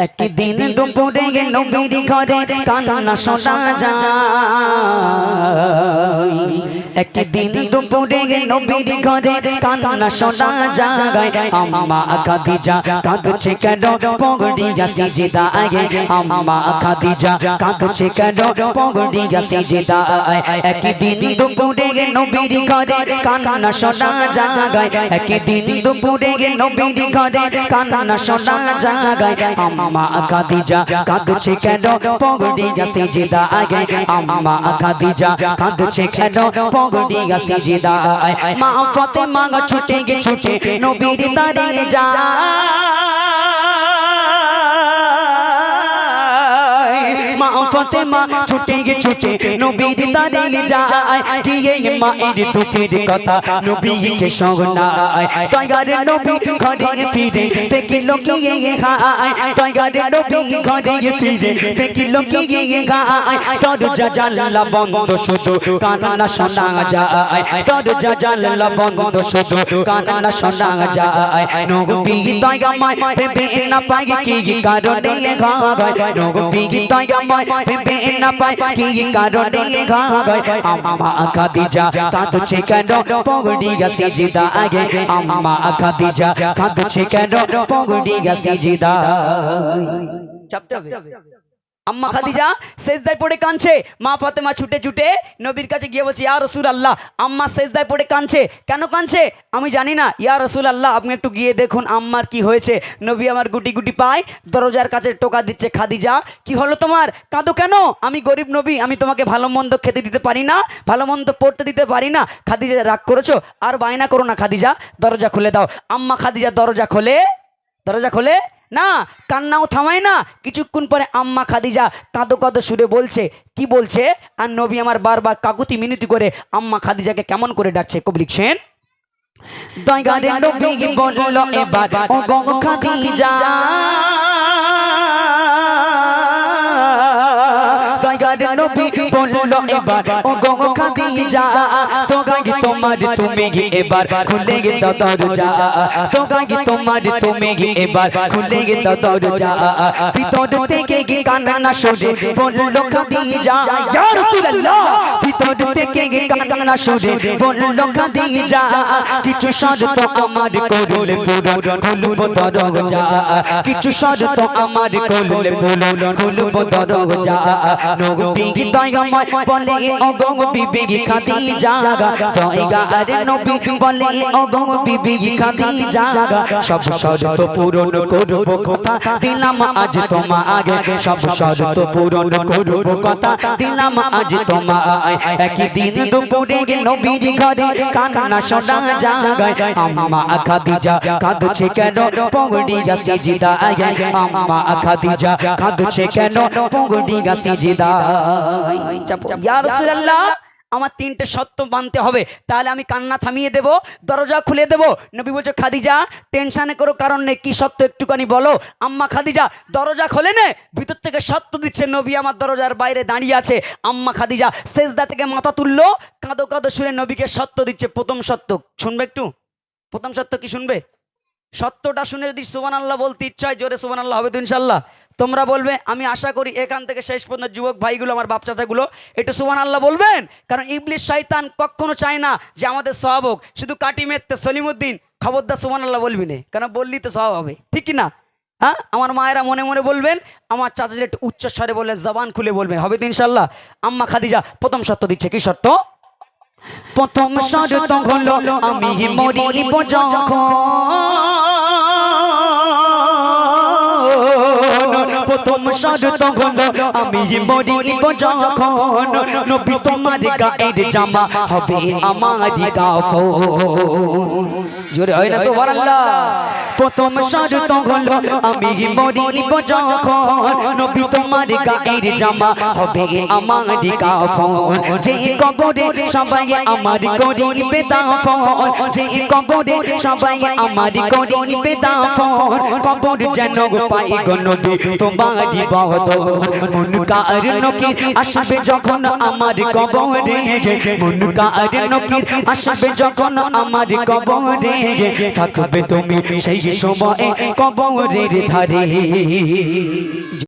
একদিন দুপুরে নবীর ঘরে কান্না শোনা যায়। একদিন দুপুরে নবীর ঘরে কান্না শোনা যায়। আম্মা খাদিজা কাঁদছে কেন পগড়িয়া সিজদায়। আম্মা খাদিজা কাঁদছে কেন পগড়িয়া সিজদায়। একদিন দুপুরে নবীর ঘরে কান্না শোনা যায়। একদিন দুপুরে নবীর ঘরে কান্না শোনা যায়। আম্মা খাদিজা কাঁদছে কেন পগড়িয়া সিজদায়। আম্মা খাদিজা কাঁদছে কেন পগড়িয়া সিজদায়। মা ফাতেমা ছুটে নবীর দাঁড়িয়ে যায়। মা ফাতেমা ছুটে নবীর দাঁড়িয়ে যায়। গিয়ে মায়ের দুঃখের কথা নবীকে শোনায়। দয়ার নবী ঘরে ফিরে দেখিল গিয়ে হায়। দয়ার নবী ঘরে ফিরে দেখিল গিয়ে হায়। দরজা জানলা বন্ধ শুধু কান্না শোনা যায়। দরজা জানলা বন্ধ শুধু কান্না শোনা যায়। নবী দয়াময় ভেবে না পাই কি কারণে ঘায়। নবী দয়াময় ভেবে না পাই কি কারণে ঘায়। আম্মা খাদিজা কাঁদছে কেন পগড়িয়া সিজদায়। আম্মা খাদিজা কাঁদছে কেন পগড়িয়া সিজদায়। চাপতে হবে। আম্মা খাদিজা সেজদায় পড়ে কাঁদছে। মা ফাতেমা ছুটে নবীর কাছে গিয়ে বলছে, ইয়া রাসূলুল্লাহ, আম্মা সেজদায় পড়ে কাঁদছে। কেন কাঁদছে আমি জানি না, ইয়া রাসূলুল্লাহ আপনি একটু গিয়ে দেখুন আম্মার কি হয়েছে। নবী আমার গুটি গুটি পায় দরজার কাছে টোকা দিচ্ছে। খাদিজা কি হলো তোমার, কাঁদো কেন? আমি গরিব নবী, আমি তোমাকে ভালো মন্দ খেতে দিতে পারি না, ভালো মন্দ পড়তে দিতে পারি না। খাদিজা রাগ করেছো, আর বায়না করো না খাদিজা, দরজা খুলে দাও। আম্মা খাদিজা দরজা খোলে না, কান্নাও থামায় না। কিছুক্ষণ পরে আম্মা খাদিজা কাঁদো সুরে বলছে, কি বলছে? আর নবী আমার বারবার কাকুতি মিনতি করে আম্মা খাদিজাকে কেমন করে ডাকছে। কবি লিখছেন, দয়ার নবী বলল এবার ও গো খাদিজা, দয়ার নবী বলল এবার ও গো খাদিজা, তোগাই তোমার তুমি এবার খুলে দাও দরজা। তোগাই তোমার তুমি এবার খুলে দাও দরজা। ভিতর থেকে কান্না শুনে বলল খাদিজা, ইয়া রাসূলুল্লাহ, ভিতর থেকে কান্না শুনে বলল খাদিজা, কিছু শর্ত আমার করলে পূরণ খুলব দরজা। কিছু শর্ত আমার করলে পূরণ খুলব দরজা। নবী দয়াময় বলে ও গো বিবি খাদিজা, দয়ার নবী বলে ও গো বিবি খাদিজা, সব শর্ত পূরণ করব কথা দিলাম আজ তোমায়। সব শর্ত পূরণ করব কথা দিলাম আজ তোমায়। একদিন দুপুরে নবীর ঘরে কান্না শোনা যায়। আম্মা খাদিজা কাঁদছে কেন পগড়িয়া সিজদায়। আম্মা খাদিজা কাঁদছে কেন পগড়িয়া সিজদায়। ইয়া রাসূলুল্লাহ, আমার তিনটে শর্ত মানতে হবে, তাহলে আমি কান্না থামিয়ে দেব, দরজা খুলে দেব। নবী বলছে, খাদিজা টেনশনে করো কারণ নেই, কি শর্ত একটুখানি বলো। আম্মা খাদিজা দরজা খোলে নে, ভিতর থেকে শর্ত দিচ্ছে। নবী আমার দরজার বাইরে দাঁড়িয়ে আছে। আম্মা খাদিজা সেজদা থেকে মাথা তুললো, কাঁদো শুনে নবীকে শর্ত দিচ্ছে। প্রথম শর্ত শুনবে একটু, প্রথম শর্ত কি শুনবে? সত্যটা শুনে যদি সুবহানাল্লাহ বলতে ইচ্ছা হয় জোরে সুবহানাল্লাহ হবে তো ইনশাল্লাহ। তোমরা বলবে, আমি আশা করি এখান থেকে শেষ পর্যন্ত যুবক ভাইগুলো আমার বাপ চাচাগুলো একটু সুবহানাল্লাহ বলবেন। কারণ ইবলিস শয়তান কখনো চায় না যে আমাদের সওয়াব হোক। শুধু কাটি মেরতে সলিমউদ্দিন খবরদার সুবহানাল্লাহ বলবি না, কারণ বললি তো সওয়াব হবে, ঠিক কি না? হ্যাঁ, আমার মায়েরা মনে মনে বলবেন, আমার চাচাদের একটু উচ্চ স্বরে বললেন, জবান খুলে বলবেন, হবে তো ইনশাল্লাহ। আম্মা খাদিজা প্রথম শর্ত দিচ্ছে। কি শর্ত? প্রথম শর্ত হলো আমি মরিব যখন, প্রথম শর্ত হলো আমি মরিব যখন, নবী তোমার গায়ের জামা হবে আমার কাফন। জোরে হয় না সুবহানাল্লাহ। প্রথম শর্ত হলো আমি মরিব যখন, নবী তোমার গায়ের জামা হবে আমার কাফন। যে কবরে সবাই আমার করিবে দাফন, যে কবরে সবাই আমার করিবে দাফন, কবর যেন পাই গো নবী তোমারি বদন। মুনকার নকির আসবে যখন আমার কবরে, মুনকার নকির আসবে যখন আমার কবরে, থাকবে তুমি সেই সময়ে কবরের ধারে।